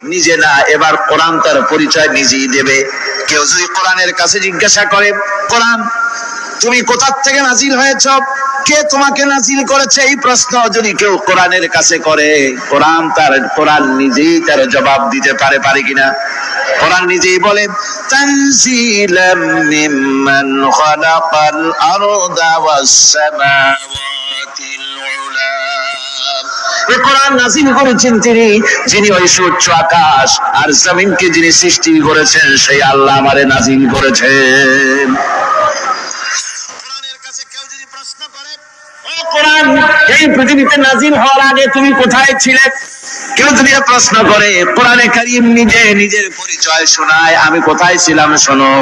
নিজে না, এবার কোরআন তার পরিচয় নিজেই দেবে। কেউ যদি কোরআনের কাছে জিজ্ঞাসা করে, কোরআন তুমি কোথা থেকে নাজিল হয়েছ, কে তোমাকে নাজিল করেছে, এই প্রশ্ন যদি কেউ কোরআনের কাছে করে, কোরআন নিজেই তার জবাব দিতে পারে কিনা? কোরআন নিজেই বলে, তানজিলাম মিম্মান খালাকাল আরদা ওয়াস সামাওয়াতিল উলা। এই কোরআন নাজিল করেছেন তিনি, যিনি ওই সুউচ্চ আকাশ আর জমিনকে যিনি সৃষ্টি করেছেন, সেই আল্লাহ আমারে নাজিল করেছেন। কোরআনের কাছে কেউ যদি প্রশ্ন করে, ও কোরআন এই পৃথিবীতে নাজিল হওয়ার আগে তুমি কোথায় ছিলে, কেউ যদি প্রশ্ন করে, কোরআনে কারীম নিজের পরিচয় শোনায়, আমি কোথায় ছিলাম শোনো।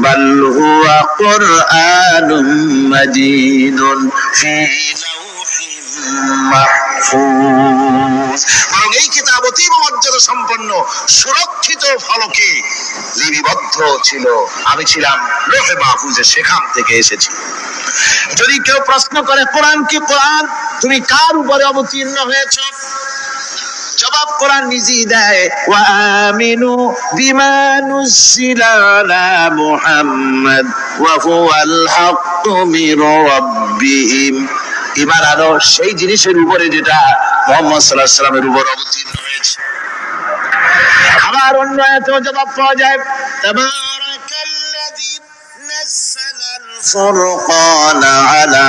বাল হুয়া কুরআনুম মাজিদুন ফি লাউহিম মাহফুজ। বরং এই কিতাব অতীব মর্যাদা সম্পন্ন সুরক্ষিত ফলকে লিপিবদ্ধ ছিল, আমি ছিলাম লৌহে মাহফুজে, সেখান থেকে এসেছি। যদি কেউ প্রশ্ন করে, কোরআন কি, কোরআন তুমি কার উপরে অবতীর্ণ হয়েছ, জবাব কোরআন নিজেই দেয়, ওয়া আমিনু বিমা নুজিলা আলা মুহাম্মাদ ওয়া হুয়াল হাক্কু মির রাব্বিহিম। ঈমান আনো সেই জিনিসের উপরে যেটা মুহাম্মদ সাল্লাল্লাহু আলাইহি ওয়াসাল্লামের উপর অবতীর্ণ হয়েছে। আবার অন্য আয়াতেও জবাব পাওয়া যায়, তাবারাকাল্লাযী নাযালাল ফুরকানা আলা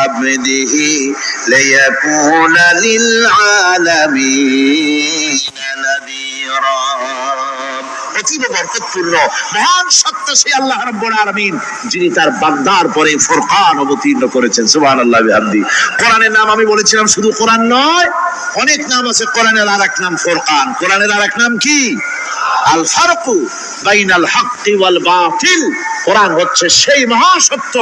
আবদিহি লিয়াকুনা লিল আলামিনা নাযীরা। অতীব বরকতপূর্ণ মহান সত্য সেই আল্লাহ রাব্বুল আলামিন, যিনি তার বান্দার পরে ফুরকান অবতীর্ণ করেছেন। সুবহানাল্লাহ বিহামদি। কোরআনের নাম আমি বলেছিলাম শুধু কোরআন নয়, অনেক নাম আছে। কোরআনের আরেক নাম ফুরকান। কোরআনের আরেক নাম কি? আল ফারকু বাইনাল হাক্কি ওয়াল বাতিল। কোরআন হচ্ছে সেই মহাসত্য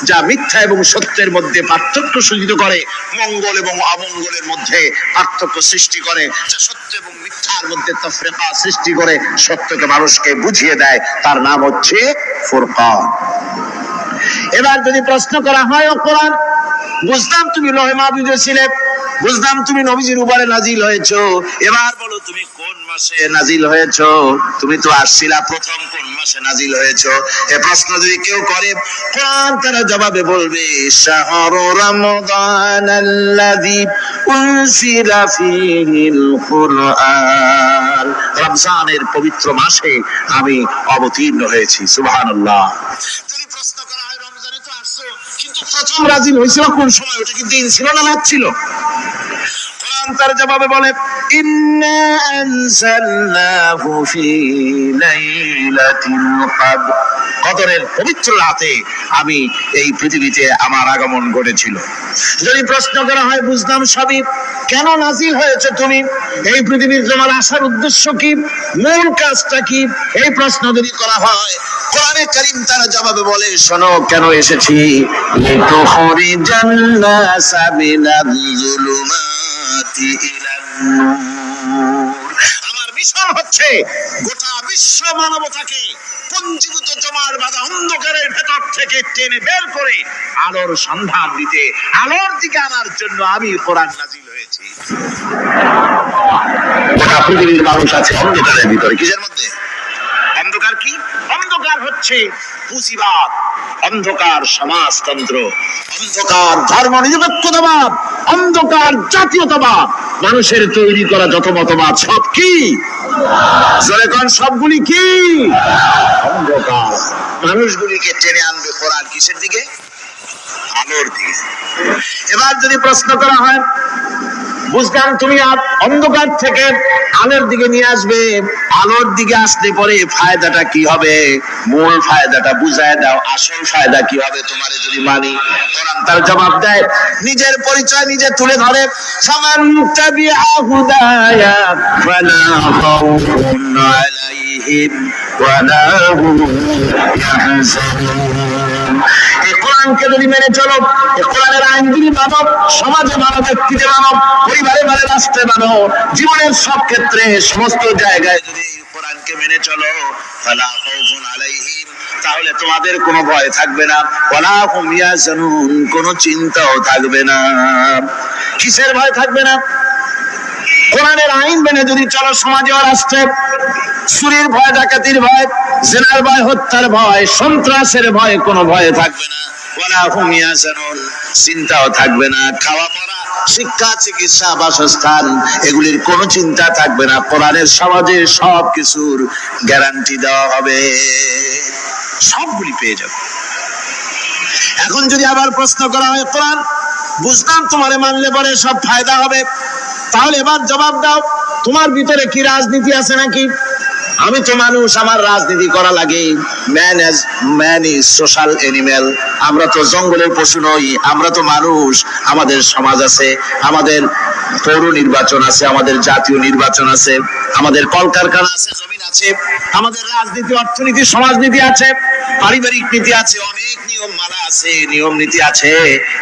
যা মিথ্যা এবং সত্যের মধ্যে পার্থক্য সূচিত করে, মঙ্গল এবং অমঙ্গলের মধ্যে পার্থক্য সৃষ্টি করে, যা সত্য এবং মিথ্যার মধ্যে তাফরিকা সৃষ্টি করে, সত্যকে মানুষকে বুঝিয়ে দেয়। তার নাম হচ্ছে ফুরকান। এবার যদি প্রশ্ন করা হয়, ও কোরআন বুঝলাম তুমি লৌহে মাহফুজে ছিলে, বুঝলাম তুমি নবীজির উপরে নাজিল হয়েছো, এবার বলো তুমি কোন মাসে নাজিল হয়েছো, তুমি তো আসছিলা প্রথম কোন মাসে নাজিল হয়েছো, এই প্রশ্ন যদি কেউ করে, কোরআন তারা জবাবে বলবে, শাহরু রমাদানাল্লাযী উনজিলা ফীহিল কুরআন। রমজানের পবিত্র মাসে আমি অবতীর্ণ হয়েছি। সুবহানাল্লাহ। যদি প্রশ্ন করা হয়, রমজানে তো আসছো, কিন্তু প্রথম নাজিল হয়েছিল কোন সময়, ওটা কি দিন ছিল না রাত ছিল? কোরআন তার জবাবে বলে, ইন্না আনজালনাহু ফি লাইলাতিল কদর। কদরের পবিত্র রাতে আমি এই পৃথিবীতে আমার আগমন ঘটেছিল। যদি প্রশ্ন করা হয়, বুঝলাম সবই, কেন নাজিল হয়েছে তুমি, এই পৃথিবীর তোমার আসার উদ্দেশ্য কি, মূল কাজটা কি, এই প্রশ্ন যদি করা হয়, কোরআনে কারীম তার জবাবে বলে, শোনো কেন এসেছি, লিতুখরিজান নাসা মিনাল যুলুমাতি ইলান নূর। আমার মিশন হচ্ছে গোটা বিশ্ব মানবতাকে পঞ্জীভূত জমার বাঁধা অন্ধকারের ভেতর থেকে টেনে বের করে আলোর সন্ধান দিতে, আলোর দিকে আনার জন্য আমি কোরআন নাজিল হয়েছি। গোটা পৃথিবীর মানুষ আছে অন্ধকারের ভিতরে। কিসের মধ্যে? অন্ধকার কি? অন্ধকার হচ্ছে পুঁজিবাদ, অন্ধকার সমাজতন্ত্র, অন্ধকার ধর্ম নিরপেক্ষতাবাদ, অন্ধকার জাতীয়তাবাদ। মানুষের তৈরি করা যত মতবাদ সব কি? জোরে কোন, সবগুলি কি? অন্ধকার। মানুষগুলিকে টেনে আনবে কোরআন কিসের দিকে? আলোর দিকে। এবার যদি প্রশ্ন করা হয়, বুঝলাম তুমি অন্ধকার থেকে আলোর দিকে নিয়ে আসবে, আলোর দিকে আসতে পরে ফায়দাটা কি হবে, মূল ফায়দাটা বুঝায় দাও, আসল ফায়দা কি হবে তোমারে যদি মানি। কোরআন তার জবাব দেয়, নিজের পরিচয় নিজে তুলে ধরে, ফামান তাবিআ হুদায়া ফালা খাউফুন আলাইহিম ওয়ালা হুম ইয়াহজানুন। এই কোরআনকে যদি মেনে চলো, এই কোরআনের আইনগুলি মানো, সমাজে মানো, ব্যক্তিতে মানো, পরিবারে মানো, রাষ্ট্রে মানো, জীবনের সব ক্ষেত্রে সমস্ত জায়গায় যদি কোরআনকে মেনে চলো, ফালা খাউফুন আলাইহিম, তাহলে তোমাদের কোনো ভয় থাকবে না, ওয়ালা হুম ইয়াহজানুন, কোনো চিন্তাও থাকবে না। কিসের ভয় থাকবে না? কোরআনের আইন মেনে যদি চলো, সমাজে ও রাষ্ট্রে চুরির ভয়, ডাকাতির ভয়, জেনার ভয়, হত্যার ভয়, সন্ত্রাসের ভয়, কোনো ভয় থাকবে না। ওয়ালা হুম ইয়াহজানুন, চিন্তাও থাকবে না। খাওয়া পড়া, শিক্ষা, চিকিৎসা, বাসস্থান, এগুলির কোনো চিন্তা থাকবে না। কোরআনের সমাজে সব কিছুর গ্যারান্টি দেওয়া হবে, সবগুলি পেয়ে যাবে। এখন যদি আবার প্রশ্ন করা হয়, কোরআন বুঝলাম তোমারে মানলে পরে সব ফায়দা হবে, তাহলে এবার জবাব দাও, তোমার ভিতরে কি রাজনীতি আছে নাকি? আমি তো মানুষ, আমার রাজনীতি করা লাগে। Man is social animal. আমরা তো জঙ্গলের পশু নই, আমরা তো মানুষ। আমাদের সমাজ আছে, আমাদের পৌর নির্বাচন আছে, আমাদের জাতীয় নির্বাচন আছে, আমাদের কলকারখানা আছে, জমিন আছে, আমাদের রাজনীতি, অর্থনীতি, সমাজনীতি আছে, পারিবারিক নীতি আছে, অনেক নিয়ম মানা আছে, নিয়ম নীতি আছে।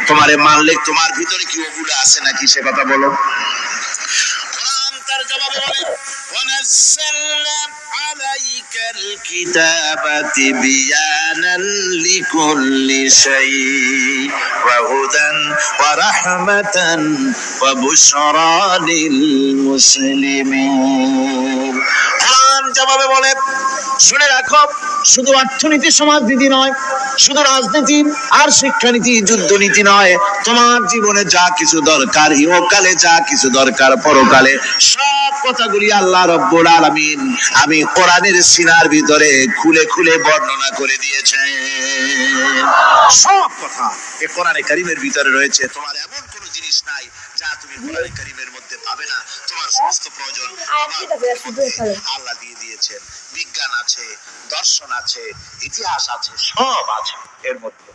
তোমারে মানলে তোমার ভিতরে কি ওগুলো আছে নাকি, সে কথা বলো। কোরআন তার জবাবে বলে, ওয়ানাজ্জালনা আলাইকাল কিতাবা তিবয়ানান লিকুল্লি শাই ওয়া হুদান ওয়া রাহমাতান ওয়া বুশরা লিল মুসলিমিন। কোরআন জবাবে বলে, শুনে রাখো, শুধু অর্থনীতি, সমাজনীতি নয়, শুধু রাজনীতি আর শিক্ষানীতি, যুদ্ধনীতি নয়, তোমার জীবনে যা কিছু দরকার, ইহকালে যা কিছু দরকার, পরকালে, সব কথাগুলি আল্লাহ রব্বুল আলামিন আমি কোরআনের সিনার ভিতরে খুলে খুলে বর্ণনা করে দিয়েছেন। সব কথা এই কোরআনে কারীমের ভিতরে রয়েছে। তোমার এমন কোনো জিনিস নাই যা তুমি কোরআনে কারীমের মধ্যে পাবে না। তোমার সমস্ত প্রয়োজন আল্লাহ দিয়ে দিয়েছেন। বিজ্ঞান আছে, দর্শন আছে, ইতিহাস আছে, সব আছে এর মধ্যে।